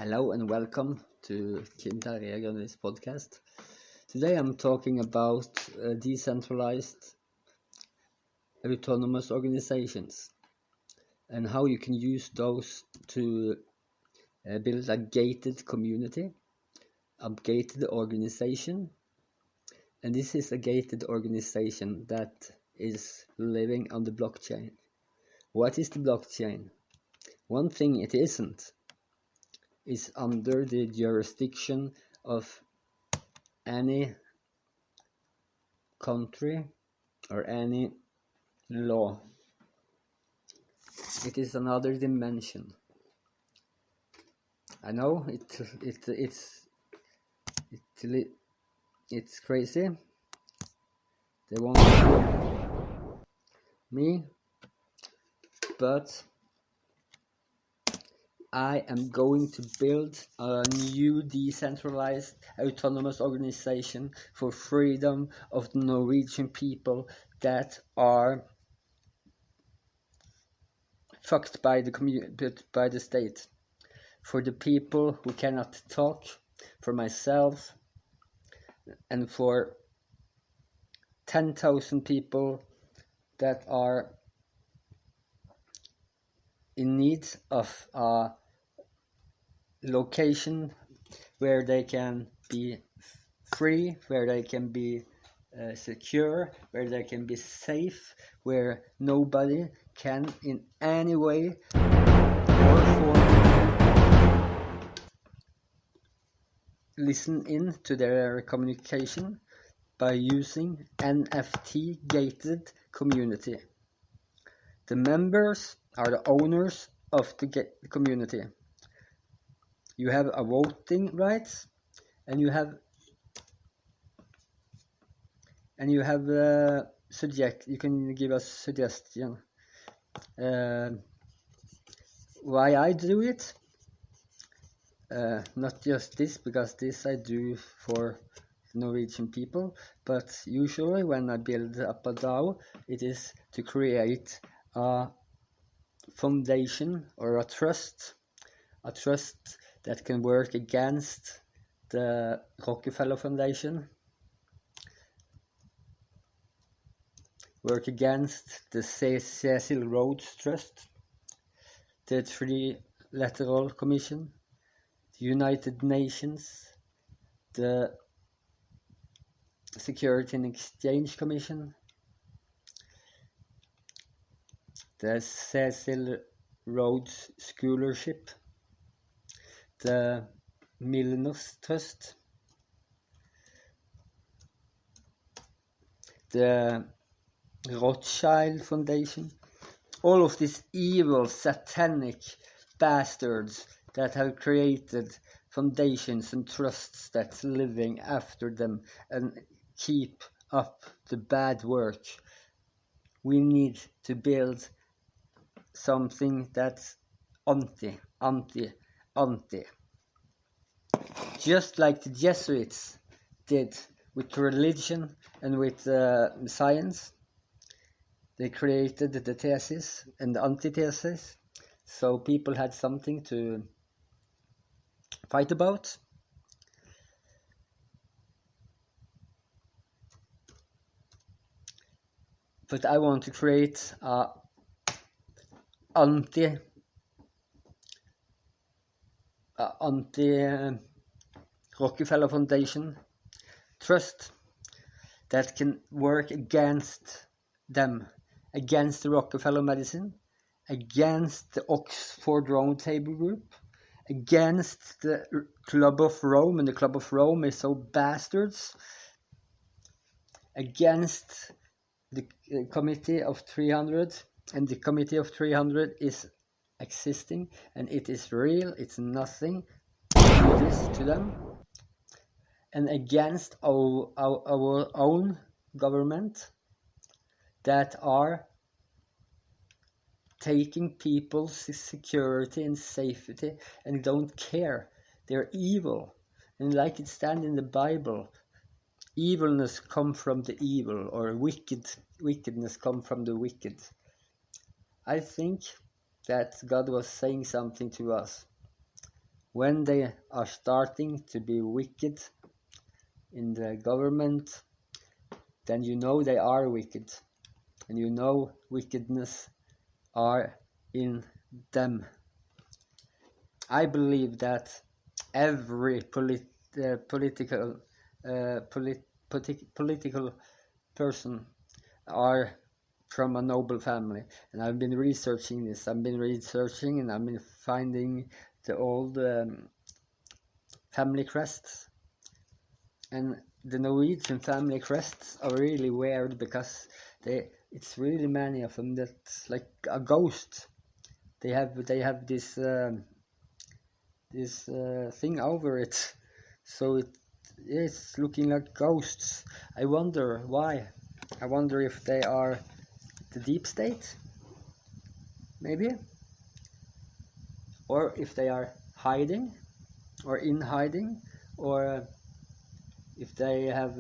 Hello and welcome to this podcast. Today I'm talking about decentralized autonomous organizations and how you can use those to build a gated community, a gated organization. And this is a gated organization that is living on the blockchain. What is the blockchain? One thing it isn't is under the jurisdiction of any country or any law. It is another dimension. I know it's crazy. They won't me, but I am going to build a new decentralized autonomous organization for freedom of the Norwegian people that are fucked by the state. For the people who cannot talk, for myself, and for 10,000 people that are in need of a location where they can be free, where they can be secure, where they can be safe, where nobody can in any way or form listen in to their communication by using NFT gated community. The members are the owners of the community. You have a voting rights, and you have you can give a suggestion why I do it. Not just this, because this I do for Norwegian people, but usually when I build up a DAO, it is to create a foundation or a trust that can work against the Rockefeller Foundation, work against the Cecil Rhodes Trust, the Trilateral Commission, the United Nations, the Security and Exchange Commission, the Cecil Rhodes Scholarship, the Millennials Trust, the Rothschild Foundation, all of these evil, satanic bastards that have created foundations and trusts that's living after them and keep up the bad work. We need to build something that's anti. Just like the Jesuits did with religion and with science. They created the thesis and the antithesis, so people had something to fight about. But I want to create a anti Rockefeller Foundation trust that can work against them, against the Rockefeller medicine, against the Oxford Roundtable Group, against the Club of Rome, and the Club of Rome is so bastards, against the Committee of 300, and the Committee of 300 is existing, and it is real, it's nothing to this to them, and against our own government that are taking people's security and safety and don't care. They're evil, and like it stands in the Bible, evilness come from the evil, or wickedness come from the wicked. I think that God was saying something to us. when they are starting to be wicked in the government, then you know they are wicked, and you know wickedness are in them. I believe that every political person are from a noble family, and I've been researching this. I've been finding the old family crests, and the Norwegian family crests are really weird because it's really many of them that's like a ghost. They have this thing over it, so it's looking like ghosts. I wonder why. I wonder if they are the deep state, maybe, or if they are hiding or in hiding, or if they have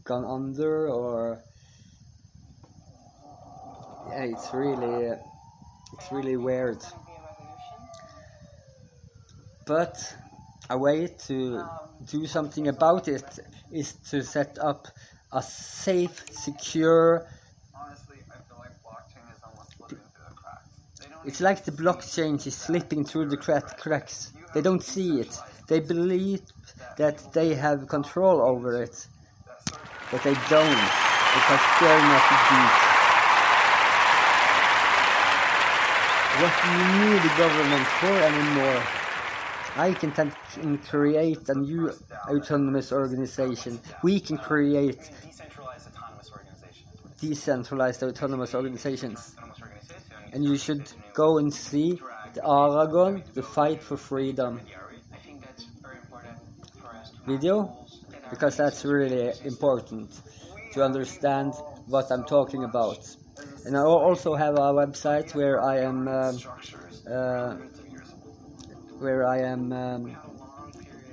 gone under, or yeah, it's really weird. But a way to do something about it is to set up a safe, secure. Honestly, I feel like blockchain is almost slipping through the cracks. It's like the blockchain is slipping through the cracks. They don't see it. They believe that they have control over it, but they don't, because they're not deep. What do you need the government for anymore? I can create a new autonomous organization. We can create decentralized autonomous organizations. And you should go and see the Aragon, the Fight for Freedom video, because that's really important to understand what I'm talking about. And I also have a website where I am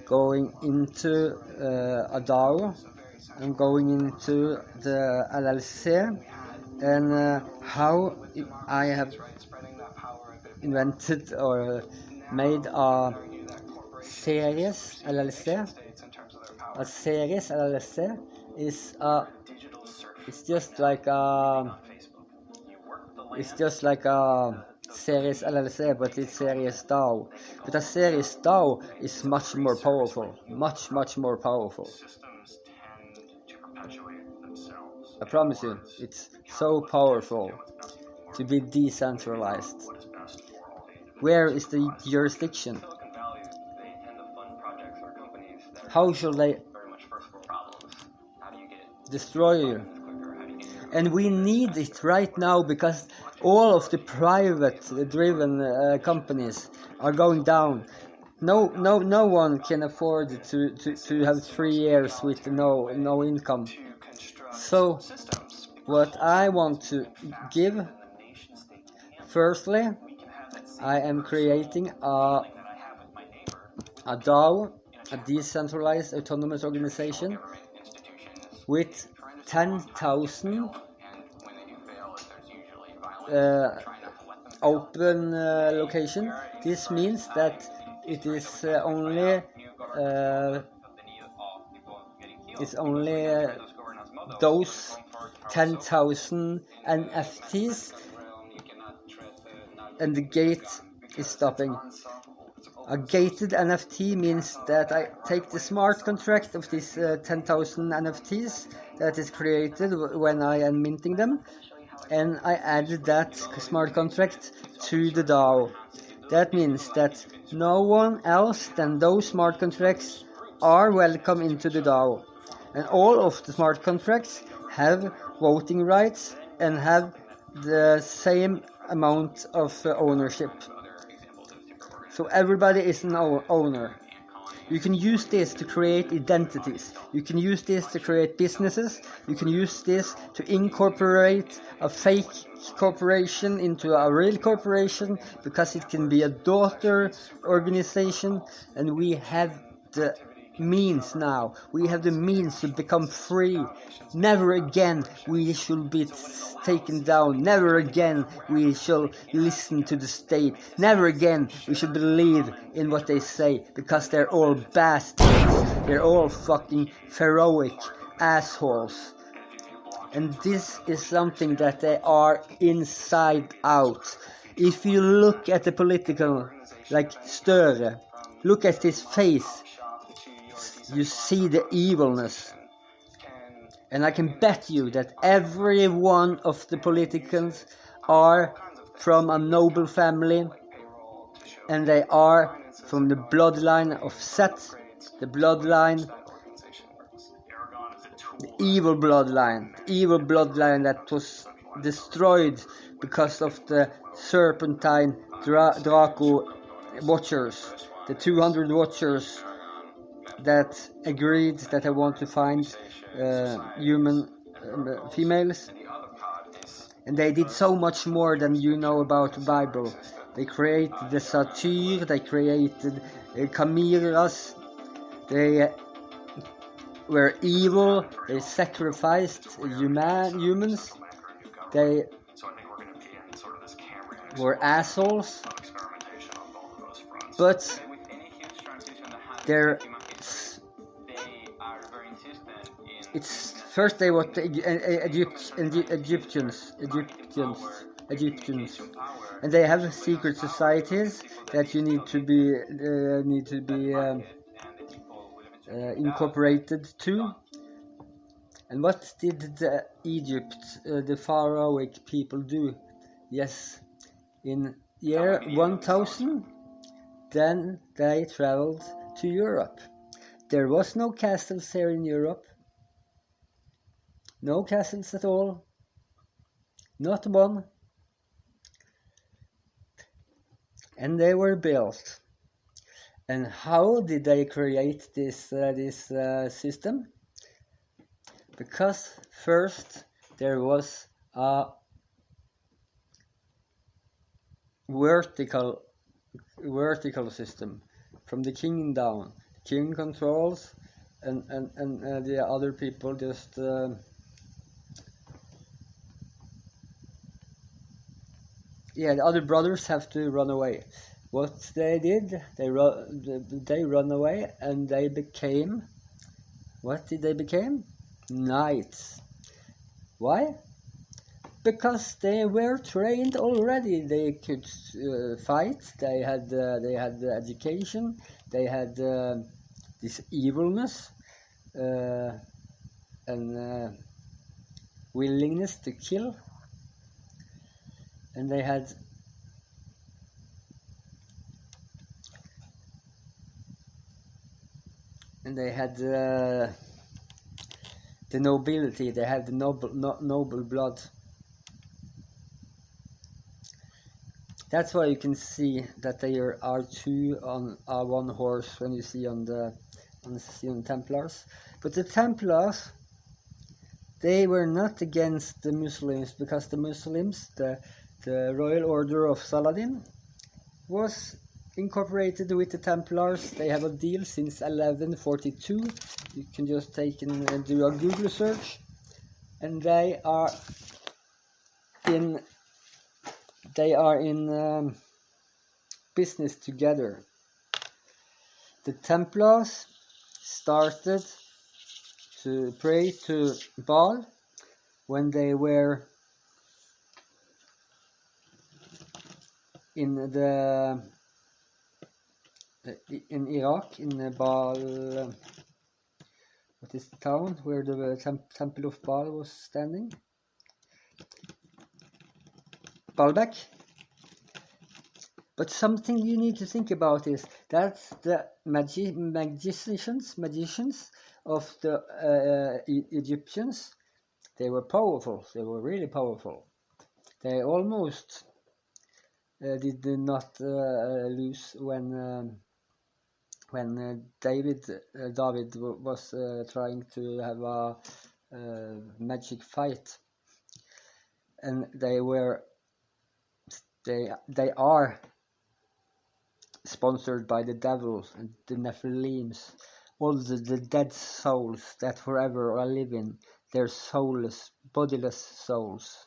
going into a DAO. I'm going into the LLC, and how I have invented or made a series LLC. A series LLC is it's just like a series LLC, but it's series DAO. But a series DAO is much more powerful, much more powerful. I promise you, it's so powerful to be decentralized. Where is the jurisdiction? How shall they destroy you? And we need it right now, because all of the private-driven companies are going down. No one can afford to have 3 years with no income. So, what I want to give, firstly, I am creating a DAO, a decentralized autonomous organization, with 10,000 open location. This means that it is only those 10,000 NFTs, and the gate is stopping. A gated NFT means that I take the smart contract of these 10,000 NFTs that is created when I am minting them, and I added that smart contract to the DAO. That means that no one else than those smart contracts are welcome into the DAO. And all of the smart contracts have voting rights and have the same amount of ownership. So everybody is an owner. You can use this to create identities. You can use this to create businesses. You can use this to incorporate a fake corporation into a real corporation, because it can be a daughter organization, and we have the means now. We have the means to become free. Never again we shall be taken down. Never again we shall listen to the state. Never again we shall believe in what they say, because they're all bastards. They're all fucking heroic assholes. And this is something that they are inside out. If you look at the political, like Støre, look at his face, you see the evilness. And I can bet you that every one of the politicians are from a noble family, and they are from the bloodline of Seth, the bloodline, the evil bloodline that was destroyed because of the serpentine Draco watchers, the 200 watchers that agreed that they want to find human females. And they did so much more than you know about the Bible. They created the satyr, they created chimeras, they were evil, they sacrificed humans, they were assholes, but it's first they were Egyptians, and they have secret societies that you need to be incorporated to. And what did the the pharaohic people do? Yes, in year 1000, then they traveled to Europe. There was no castles here in Europe. No castles at all. Not one. And they were built. And how did they create this system? Because first there was a vertical system from the king down. King controls, and the other people just the other brothers have to run away. What they did, they run away, and they became. What did they become? Knights. Why? Because they were trained already. They could fight. They had education. They had this evilness and willingness to kill. And they had the nobility. They had the noble blood. That's why you can see that there are two on one horse when you see on the Templars. But the Templars, they were not against the Muslims, because the Muslims, the Royal Order of Saladin, was incorporated with the Templars. They have a deal since 1142. You can just take and do a Google search, and they are in business together. The Templars started to pray to Baal when they were in Iraq, in Baal. What is the town where the Temple of Baal was standing? Baalbek. But something you need to think about is that the magicians of the Egyptians, they were powerful. They were really powerful. They almost did not lose when David was trying to have a magic fight, and they are sponsored by the devil and the Nephilims all the dead souls that forever are living, their soulless, bodiless souls.